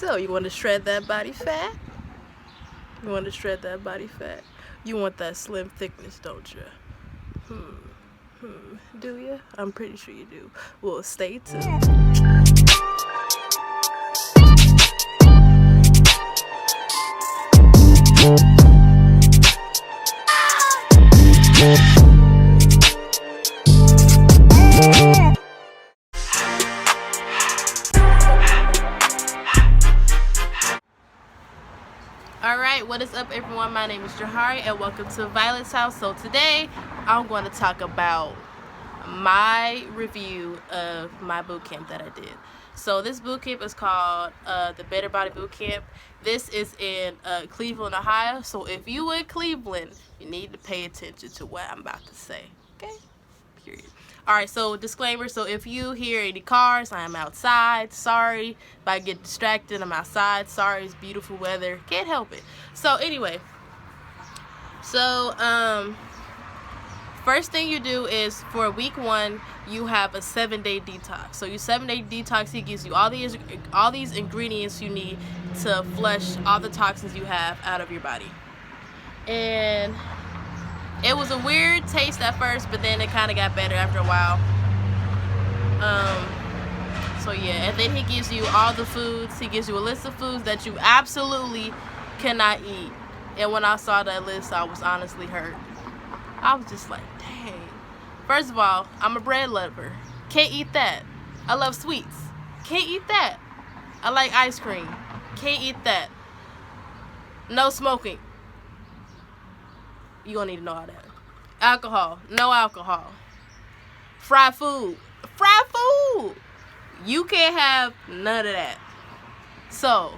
So, you want to shred that body fat? You want to shred that body fat? You want that slim thickness, don't you? Do you? I'm pretty sure you do. Well, stay tuned. Alright, what is up everyone? My name is Jahari and welcome to Violet's House. So today I'm going to talk about my review of my boot camp that I did. So this boot camp is called the Betterbody boot camp. This is in Cleveland, Ohio. So if you in Cleveland, you need to pay attention to what I'm about to say. Okay? Period. Alright, so disclaimer, so if you hear any cars, I am outside. Sorry if I get distracted, I'm outside. Sorry, it's beautiful weather. Can't help it. So anyway, first thing you do is for week 1, you have a 7-day detox. So your 7-day detox, he gives you all these ingredients you need to flush all the toxins you have out of your body. And it was a weird taste at first, but then it kind of got better after a while. So yeah, and then he gives you all the foods. He gives you a list of foods that you absolutely cannot eat. And when I saw that list, I was honestly hurt. I was just like, dang. First of all, I'm a bread lover. Can't eat that. I love sweets. Can't eat that. I like ice cream. Can't eat that. No smoking. You gonna need to know all that. Alcohol. No alcohol. Fried food. Fried food. You can't have none of that. So,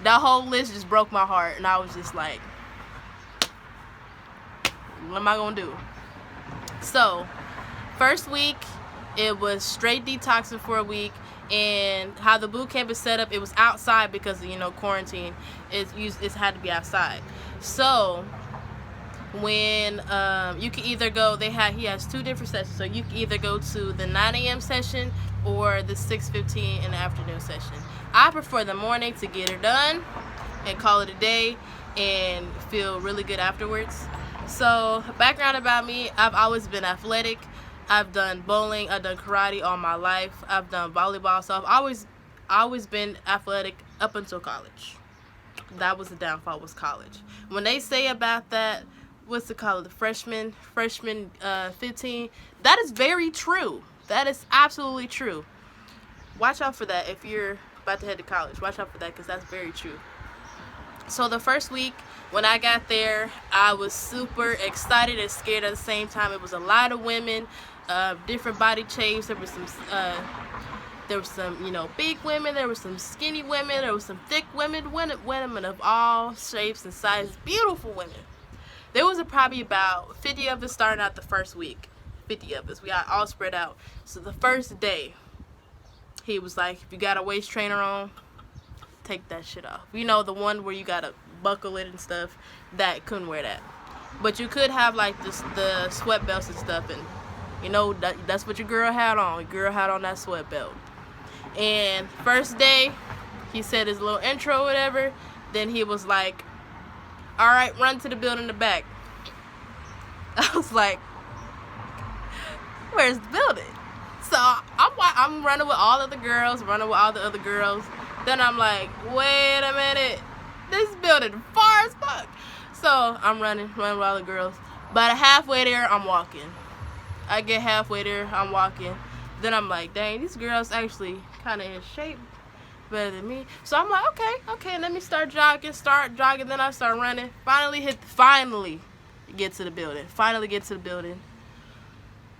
that whole list just broke my heart. And I was just like, what am I gonna do? So, first week, it was straight detoxing for a week. And how the boot camp is set up, it was outside because of, quarantine. It's had to be outside. So, when you can either go, he has 2 different sessions, so you can either go to the 9 a.m. session or the 6:15 in the afternoon session. I prefer the morning to get it done and call it a day and feel really good afterwards. So background about me, I've always been athletic. I've done bowling, I've done karate all my life, I've done volleyball, so I've always been athletic up until college. That was the downfall, was college. When they say about that, what's it called, the freshman 15, that is very true. That is absolutely true. Watch out for that if you're about to head to college. Watch out for that because that's very true. So the first week when I got there, I was super excited and scared at the same time. It was a lot of women, different body shapes. There was some big women, there were some skinny women, there was some thick women of all shapes and sizes, beautiful women. There was probably about 50 of us starting out the first week. 50 of us. We got all spread out. So the first day, he was like, if you got a waist trainer on, take that shit off. The one where you got to buckle it and stuff, that couldn't wear that. But you could have like the sweat belts and stuff, and that's what your girl had on. Your girl had on that sweat belt. And first day, he said his little intro or whatever. Then he was like, all right, run to the building in the back. I was like, where's the building? So I'm running with all of the girls, Then I'm like, wait a minute, this building far as fuck. So I'm running with all the girls. About halfway there, I'm walking. I get halfway there, I'm walking. Then I'm like, dang, these girls actually kind of in shape better than me. So I'm like, okay, let me start jogging. Then I start running. Finally get to the building.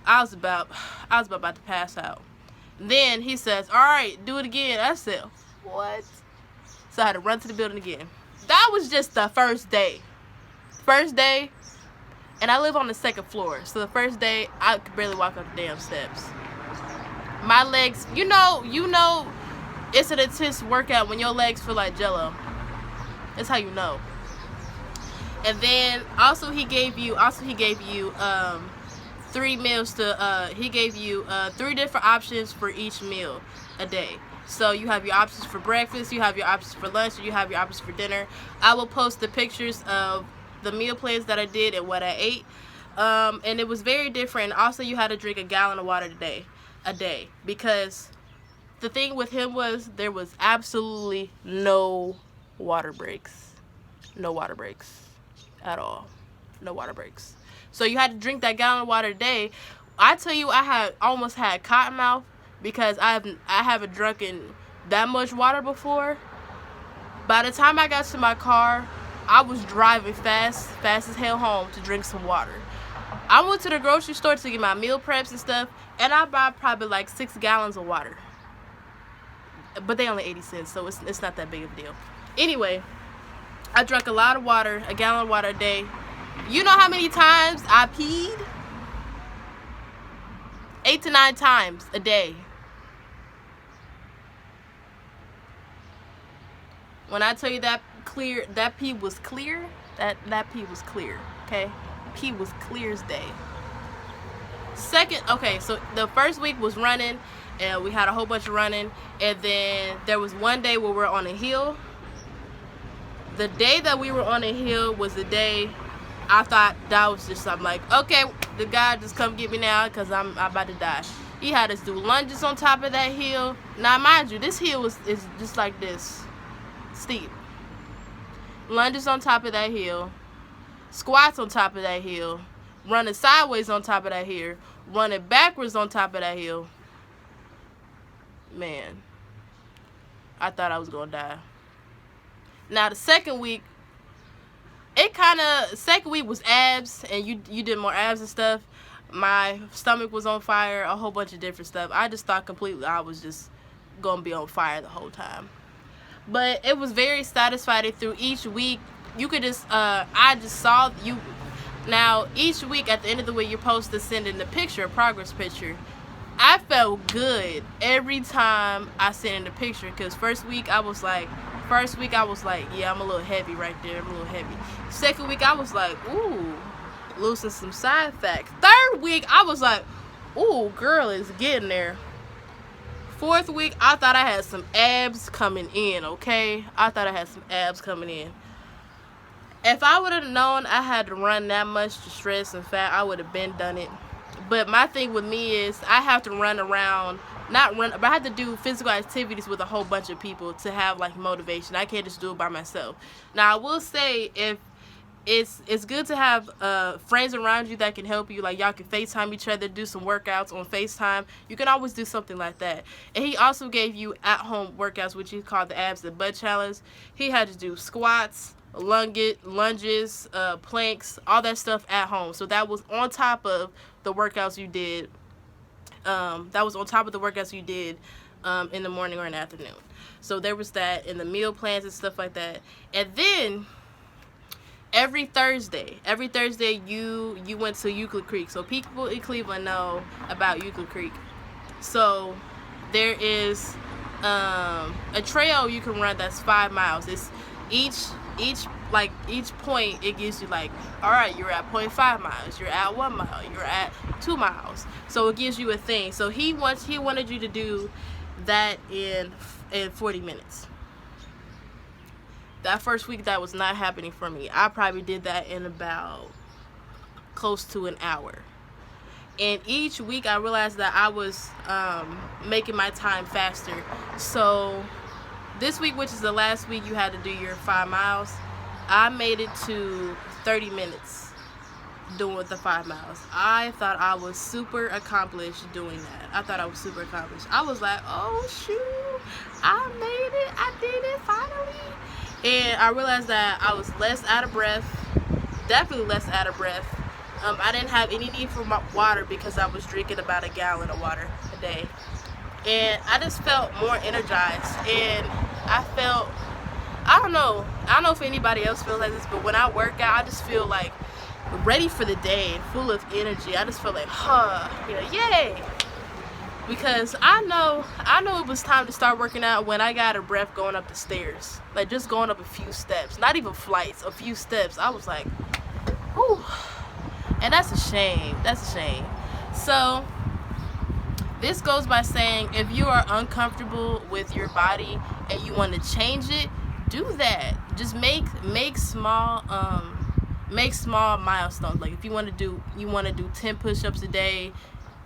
I was about to pass out. Then he says, all right, do it again. I said, what? So I had to run to the building again. That was just the first day. And I live on the 2nd floor. So the first day, I could barely walk up the damn steps. My legs, it's an intense workout when your legs feel like Jello. That's how you know. And then also he gave you 3 meals to he gave you 3 different options for each meal a day. So you have your options for breakfast, you have your options for lunch, and you have your options for dinner. I will post the pictures of the meal plans that I did and what I ate. And it was very different. Also, you had to drink a gallon of water a day, because the thing with him was there was absolutely no water breaks. No water breaks at all. No water breaks. So you had to drink that gallon of water a day. I tell you, I almost had cotton mouth because I haven't drunken that much water before. By the time I got to my car, I was driving fast as hell home to drink some water. I went to the grocery store to get my meal preps and stuff, and I bought probably like 6 gallons of water. But they only 80 cents, so it's not that big of a deal. Anyway, I drank a lot of water, a gallon of water a day. You know how many times I peed? 8 to 9 times a day. When I tell you that pee was clear, that pee was clear, okay? Pee was clear as day. So the first week was running, and we had a whole bunch of running, and then there was one day where we were on a hill. The day that we were on a hill was the day I thought that was just something like, okay, the guy just come get me now because I'm about to die. He had us do lunges on top of that hill. Now, mind you, this hill is just like this, steep. Lunges on top of that hill, squats on top of that hill, running sideways on top of that hill, running backwards on top of that hill. Man, I thought I was gonna die. Now the second week was abs, and you did more abs and stuff. My stomach was on fire, a whole bunch of different stuff. I just thought completely I was just gonna be on fire the whole time. But it was very satisfying through each week. You could just I just saw you. Now each week at the end of the week you're supposed to send in the picture, a progress picture. I felt good every time I sent in the picture, because first week I was like, yeah, I'm a little heavy right there. I'm a little heavy. Second week I was like, ooh, losing some side fat. Third week I was like, ooh, girl is getting there. Fourth week I thought I had some abs coming in, okay? I thought I had some abs coming in. If I would have known I had to run that much to shred some fat, I would have been done it. But my thing with me is I have to run around, but I have to do physical activities with a whole bunch of people to have like motivation. I can't just do it by myself. Now I will say, if it's good to have friends around you that can help you, like y'all can FaceTime each other, do some workouts on FaceTime. You can always do something like that. And he also gave you at-home workouts, which he called the abs and butt challenge. He had to do squats, lunges, planks, all that stuff at home. So that was on top of the workouts you did. In the morning or in the afternoon. So there was that, and the meal plans and stuff like that. And then every Thursday you went to Euclid Creek. So people in Cleveland know about Euclid Creek. So there is a trail you can run that's 5 miles. It's each point it gives you like, all right, you're at 0.5 miles, you're at 1 mile, you're at 2 miles. So it gives you a thing. So he wanted you to do that in 40 minutes. That first week that was not happening for me. I probably did that in about close to an hour. And each week I realized that I was making my time faster. So this week, which is the last week you had to do your 5 miles, I made it to 30 minutes doing the 5 miles. I thought I was super accomplished doing that. I was like, oh shoot, I made it. I did it finally. And I realized that I was less out of breath, definitely less out of breath. I didn't have any need for my water because I was drinking about a gallon of water a day. And I just felt more energized, and I don't know if anybody else feels like this, but when I work out, I just feel like ready for the day and full of energy. I just feel like, yay! Because I know it was time to start working out when I got a breath going up the stairs, like just going up a few steps, not even flights, a few steps. I was like, whew. And that's a shame. So this goes by saying, if you are uncomfortable with your body and you want to change it, do that. Just make small milestones. Like if you want to do 10 push-ups a day,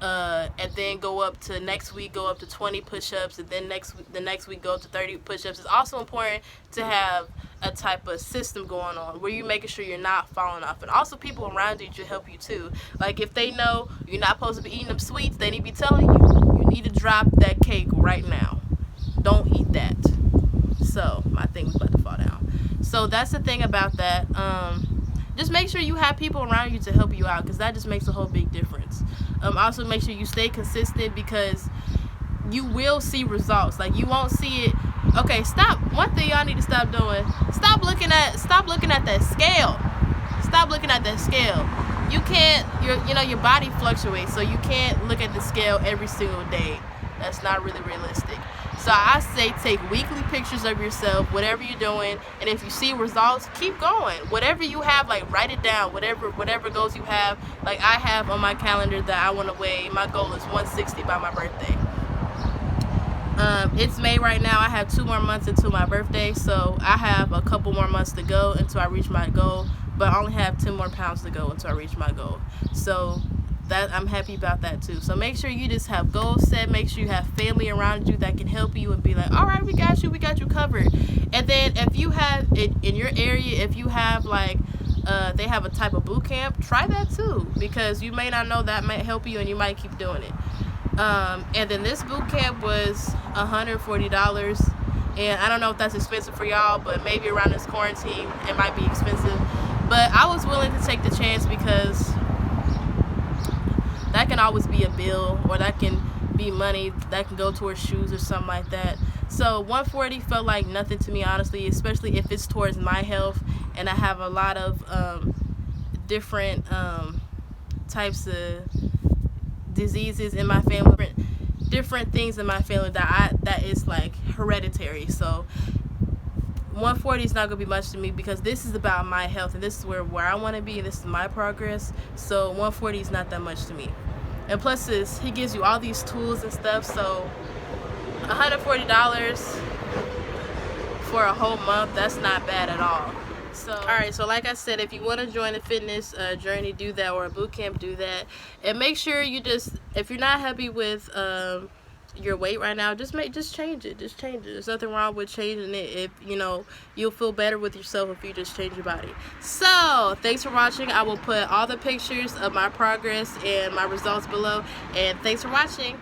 and then go up to next week, go up to 20 push-ups, and then the next week go up to 30 push-ups. It's also important to have a type of system going on where you're making sure you're not falling off, and also people around you to help you too. Like if they know you're not supposed to be eating them sweets, they need to be telling you need to drop that cake right now. Don't eat that. So my thing was about to fall down. So that's the thing about that. Just make sure you have people around you to help you out, because that just makes a whole big difference. Also make sure you stay consistent, because you will see results. Like you won't see it. Okay, stop. One thing y'all need to stop doing. Stop looking at that scale. Stop looking at that scale. You can't. Your body fluctuates, so you can't look at the scale every single day. That's not really realistic. So I say take weekly pictures of yourself, whatever you're doing, and if you see results, keep going. Whatever you have, like write it down. Whatever goals you have. Like I have on my calendar that I want to weigh. My goal is 160 by my birthday. It's May right now. I have 2 more months until my birthday, so I have a couple more months to go until I reach my goal. But I only have 10 more pounds to go until I reach my goal. So that I'm happy about that too. So make sure you just have goals set. Make sure you have family around you that can help you and be like, all right, we got you covered. And then if you have it in your area, if you have like they have a type of boot camp, try that too, because you may not know that might help you and you might keep doing it. And then this boot camp was $140, and I don't know if that's expensive for y'all, but maybe around this quarantine it might be expensive. But I was willing to take the chance, because that can always be a bill, or that can be money that can go towards shoes or something like that. So $140 felt like nothing to me, honestly, especially if it's towards my health, and I have a lot of different types of diseases in my family, different things in my family that is like hereditary. So $140 is not gonna be much to me, because this is about my health, and this is where I want to be, and this is my progress. So $140 is not that much to me. And plus he gives you all these tools and stuff. So $140 for a whole month, that's not bad at all. So alright, so like I said, if you want to join a fitness journey, do that, or a boot camp, do that. And make sure you if you're not happy with your weight right now, just change it. There's nothing wrong with changing it. If you'll feel better with yourself if you just change your body. So thanks for watching. I will put all the pictures of my progress and my results below, and thanks for watching.